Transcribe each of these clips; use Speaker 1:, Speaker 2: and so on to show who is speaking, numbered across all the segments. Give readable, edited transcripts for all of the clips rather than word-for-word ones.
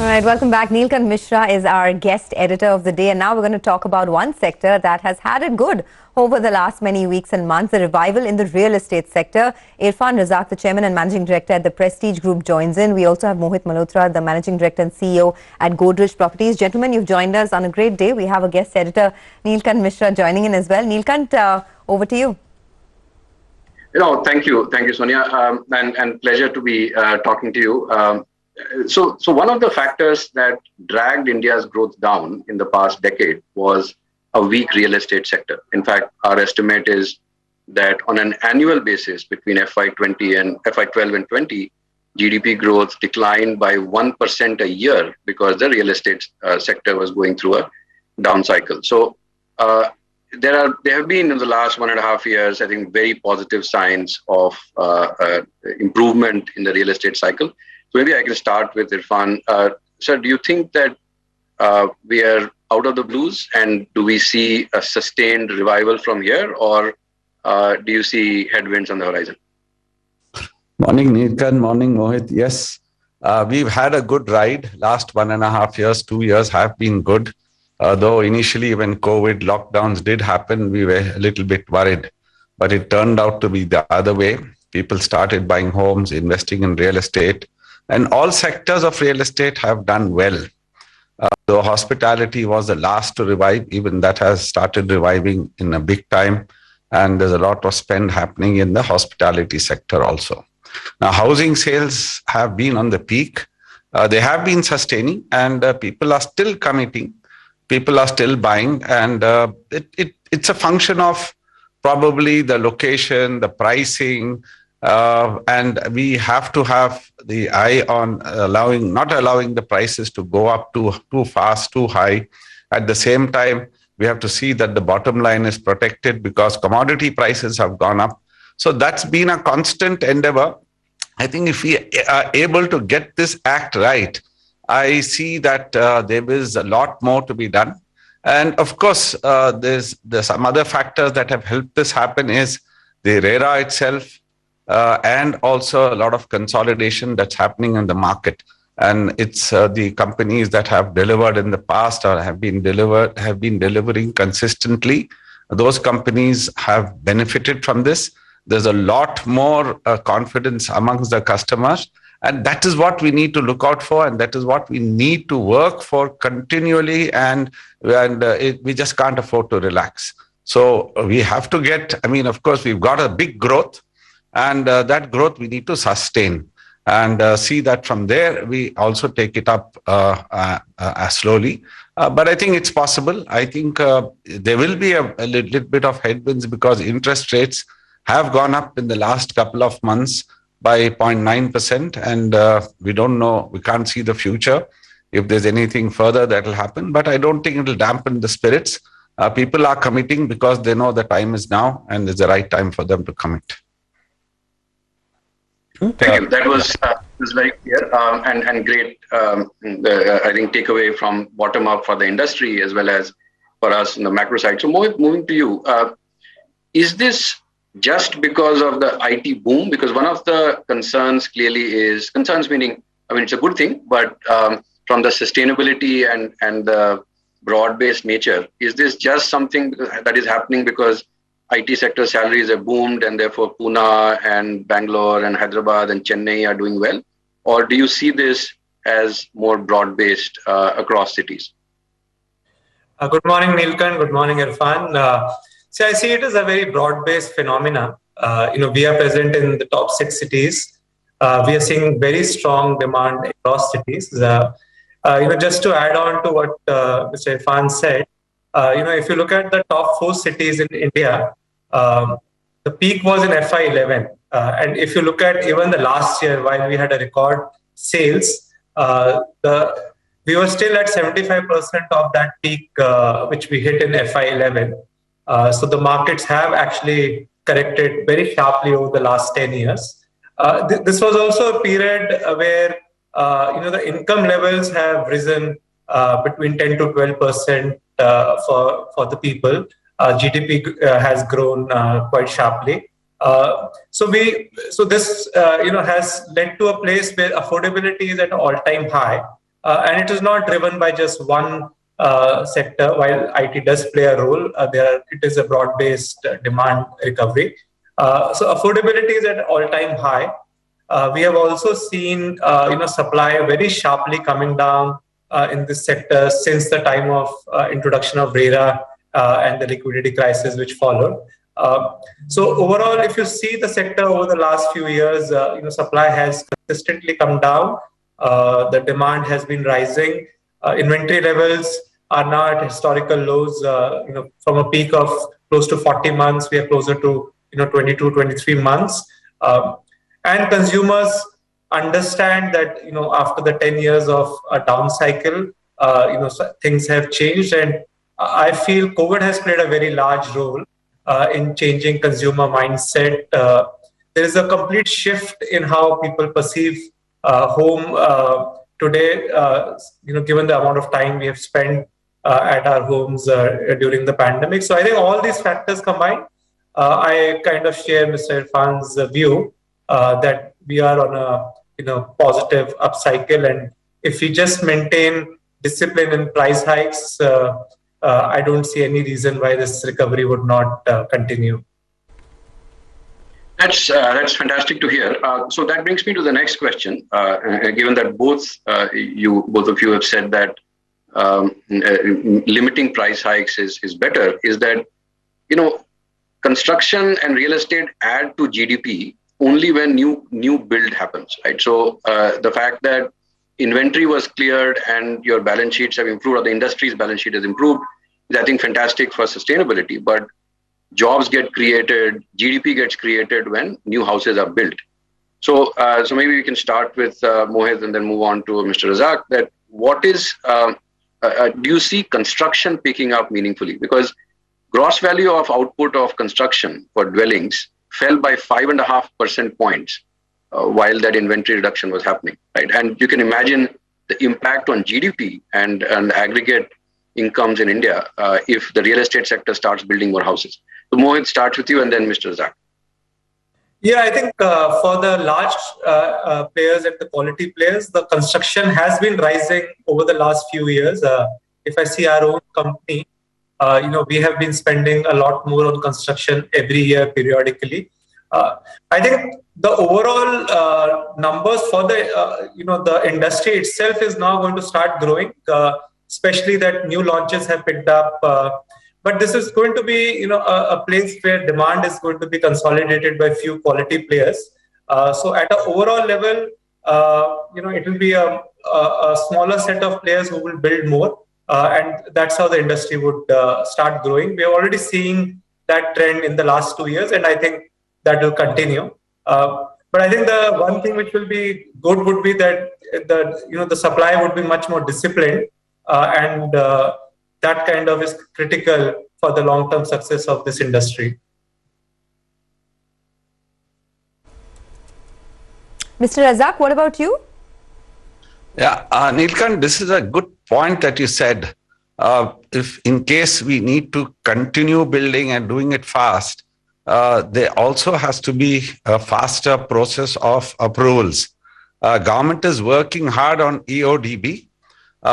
Speaker 1: All right, welcome back. Neelkant Mishra is our guest editor of the day, and now we're going to talk about one sector that has had it good over the last many weeks and months, the revival in the real estate sector. Irfan Razak, the chairman and managing director at the Prestige Group, joins in. We also have Mohit Malhotra, the managing director and CEO at Godrej Properties. Gentlemen, you've joined us on a great day. We have a guest editor, Neelkant Mishra, joining in as well. Neelkant, over to you.
Speaker 2: Thank you, Sonia, and pleasure to be talking to you. So one of the factors that dragged India's growth down in the past decade was a weak real estate sector. In fact, our estimate is that on an annual basis between FY12 and 20, GDP growth declined by 1% a year because the real estate sector was going through a down cycle. So there have been in the last 1.5 years, I think, very positive signs of improvement in the real estate cycle. So maybe I can start with Irfan. Sir, do you think that we are out of the blues, and do we see a sustained revival from here, or do you see headwinds on the horizon?
Speaker 3: Morning, Neelkant. Morning, Mohit. Yes, we've had a good ride. Last 1.5 years, 2 years have been good. Though initially when COVID lockdowns did happen, we were a little bit worried, but it turned out to be the other way. People started buying homes, investing in real estate, and all sectors of real estate have done well. Though hospitality was the last to revive, even that has started reviving in a big time. And there's a lot of spend happening in the hospitality sector also. Now, housing sales have been on the peak. They have been sustaining, and people are still committing. People are still buying, and it's a function of probably the location, the pricing, and we have to have the eye on not allowing the prices to go up too fast, too high. At the same time, we have to see that the bottom line is protected because commodity prices have gone up. So that's been a constant endeavor. I think if we are able to get this act right, I see that there is a lot more to be done. And of course, there's some other factors that have helped this happen is the RERA itself, and also a lot of consolidation that's happening in the market. And it's the companies that have delivered in the past or have been delivering consistently. Those companies have benefited from this. There's a lot more confidence amongst the customers. And that is what we need to look out for, and that is what we need to work for continually, and we just can't afford to relax. So we have to of course, we've got a big growth, and that growth we need to sustain and see that from there we also take it up slowly. But I think it's possible. I think there will be a little bit of headwinds because interest rates have gone up in the last couple of months by 0.9%, and we don't know, we can't see the future if there's anything further that will happen, but I don't think it will dampen the spirits. People are committing because they know the time is now and it's the right time for them to commit.
Speaker 2: Thank you. That was very clear and great, I think, takeaway from bottom up for the industry as well as for us in the macro side. So Mohit, moving to you, is this just because of the IT boom? Because one of the concerns clearly is, concerns meaning, it's a good thing, but from the sustainability and the broad-based nature, is this just something that is happening because IT sector salaries have boomed and therefore Pune and Bangalore and Hyderabad and Chennai are doing well? Or do you see this as more broad-based across cities?
Speaker 4: Good morning, Neelkant. Good morning, Irfan. So I see it as a very broad-based phenomena. We are present in the top 6 cities. We are seeing very strong demand across cities. Just to add on to what Mr. Irfan said, if you look at the top 4 cities in India, the peak was in FY11. And if you look at even the last year, while we had a record sales, we were still at 75% of that peak, which we hit in FY11. So the markets have actually corrected very sharply over the last 10 years. This was also a period where the income levels have risen between 10 to 12% for the people. GDP has grown quite sharply. So this has led to a place where affordability is at an all-time high. and it is not driven by just one sector. While IT does play a role, it is a broad-based demand recovery. So affordability is at all-time high. We have also seen supply very sharply coming down in this sector since the time of introduction of RERA and the liquidity crisis which followed. So overall, if you see the sector over the last few years, supply has consistently come down. The demand has been rising. Inventory levels are now at historical lows. From a peak of close to 40 months, we are closer to 22, 23 months. And consumers understand that after the 10 years of a down cycle, things have changed, and I feel COVID has played a very large role in changing consumer mindset. There is a complete shift in how people perceive home today. Given the amount of time we have spent at our homes during the pandemic, so I think all these factors combined, I kind of share Mr. Irfan's view that we are on a positive upcycle, and if we just maintain discipline in price hikes, I don't see any reason why this recovery would not continue.
Speaker 2: That's fantastic to hear. So that brings me to the next question. Given that both of you have said that limiting price hikes is better, is that construction and real estate add to GDP only when new build happens, right? So the fact that inventory was cleared and your balance sheets have improved, or the industry's balance sheet has improved, is I think fantastic for sustainability. But jobs get created, GDP gets created when new houses are built. So maybe we can start with Mohit and then move on to Mr. Razak. That what is do you see construction picking up meaningfully? Because gross value of output of construction for dwellings fell by 5.5% points while that inventory reduction was happening, right? And you can imagine the impact on GDP and aggregate incomes in India if the real estate sector starts building more houses. So Mohit, starts with you and then Mr. Razak.
Speaker 4: Yeah, I think for the large players and the quality players, the construction has been rising over the last few years. If I see our own company, we have been spending a lot more on construction every year periodically. I think the overall numbers for the industry itself is now going to start growing, especially that new launches have picked up. But this is going to be a place where demand is going to be consolidated by few quality players. So at an overall level, it will be a smaller set of players who will build more. And that's how the industry would start growing. We are already seeing that trend in the last 2 years, and I think that will continue. But I think the one thing which will be good would be that the supply would be much more disciplined, and that kind of is critical for the long-term success of this industry.
Speaker 1: Mr. Razak, what about you?
Speaker 3: Yeah, Neelkant, this is a good point that you said. If in case we need to continue building and doing it fast, there also has to be a faster process of approvals. Government is working hard on EODB.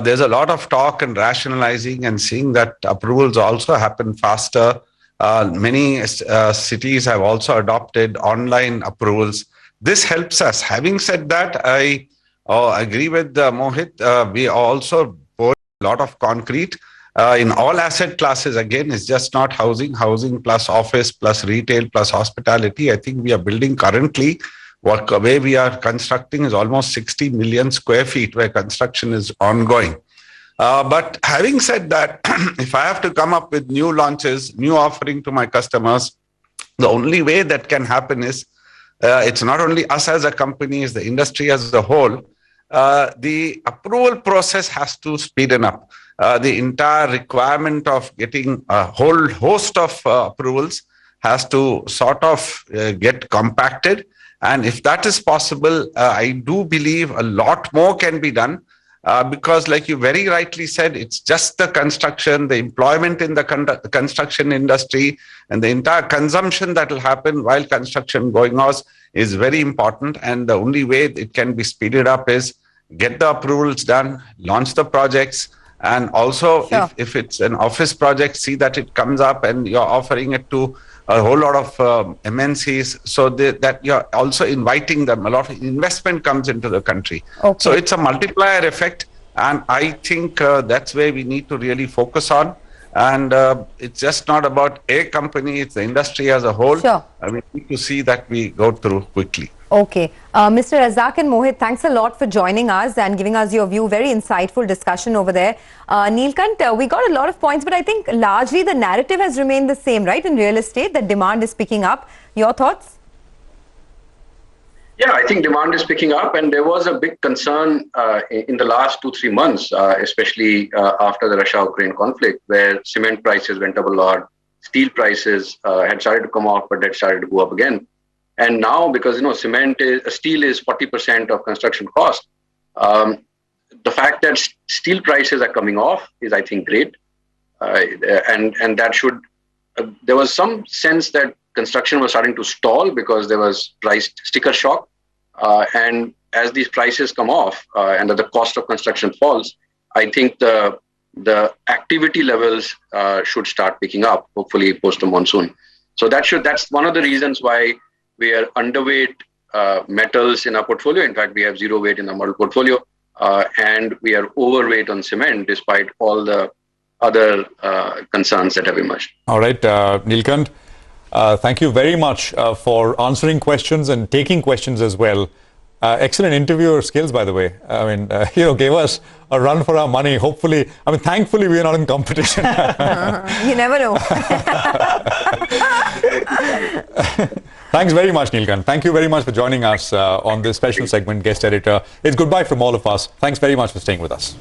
Speaker 3: There's a lot of talk and rationalizing and seeing that approvals also happen faster. Many cities have also adopted online approvals. This helps us. Having said that, I agree with Mohit. We also pour a lot of concrete in all asset classes. Again, it's just not housing plus office plus retail plus hospitality. I think we are building currently, the way we are constructing is almost 60 million square feet where construction is ongoing. But having said that, if I have to come up with new launches, new offering to my customers, the only way that can happen is it's not only us as a company, it's the industry as a whole. The approval process has to speeden up. The entire requirement of getting a whole host of approvals has to sort of get compacted. And if that is possible, I do believe a lot more can be done because like you very rightly said, it's just the construction, the employment in the construction industry and the entire consumption that will happen while construction going on is very important. And the only way it can be speeded up is get the approvals done, launch the projects, and also if it's an office project, see that it comes up and you're offering it to a whole lot of MNCs, so that you're also inviting them. A lot of investment comes into the country. So it's a multiplier effect, and I think that's where we need to really focus on. And it's just not about a company, it's the industry as a whole. We need to see that we go through quickly.
Speaker 1: Okay. Mr. Razak and Mohit, thanks a lot for joining us and giving us your view. Very insightful discussion over there. Neelkant, we got a lot of points, but I think largely the narrative has remained the same, right? In real estate, that demand is picking up. Your thoughts?
Speaker 2: Yeah, I think demand is picking up, and there was a big concern in the last 2-3 months, especially after the Russia-Ukraine conflict, where cement prices went up a lot, steel prices had started to come off, but that started to go up again. And now, because steel is 40% of construction cost, the fact that steel prices are coming off is, I think, great, and that should. There was some sense that construction was starting to stall because there was price sticker shock, and as these prices come off and the cost of construction falls, I think the activity levels should start picking up, hopefully post the monsoon. So that's one of the reasons why we are underweight metals in our portfolio. In fact, we have zero weight in our model portfolio, and we are overweight on cement despite all the other concerns that have emerged.
Speaker 5: All right, Neelkant, thank you very much for answering questions and taking questions as well. Excellent interviewer skills, by the way. I mean, gave us a run for our money. Hopefully, thankfully, we are not in competition.
Speaker 1: You never know.
Speaker 5: Thanks very much, Neelkant. Thank you very much for joining us on this special segment, Guest Editor. It's goodbye from all of us. Thanks very much for staying with us.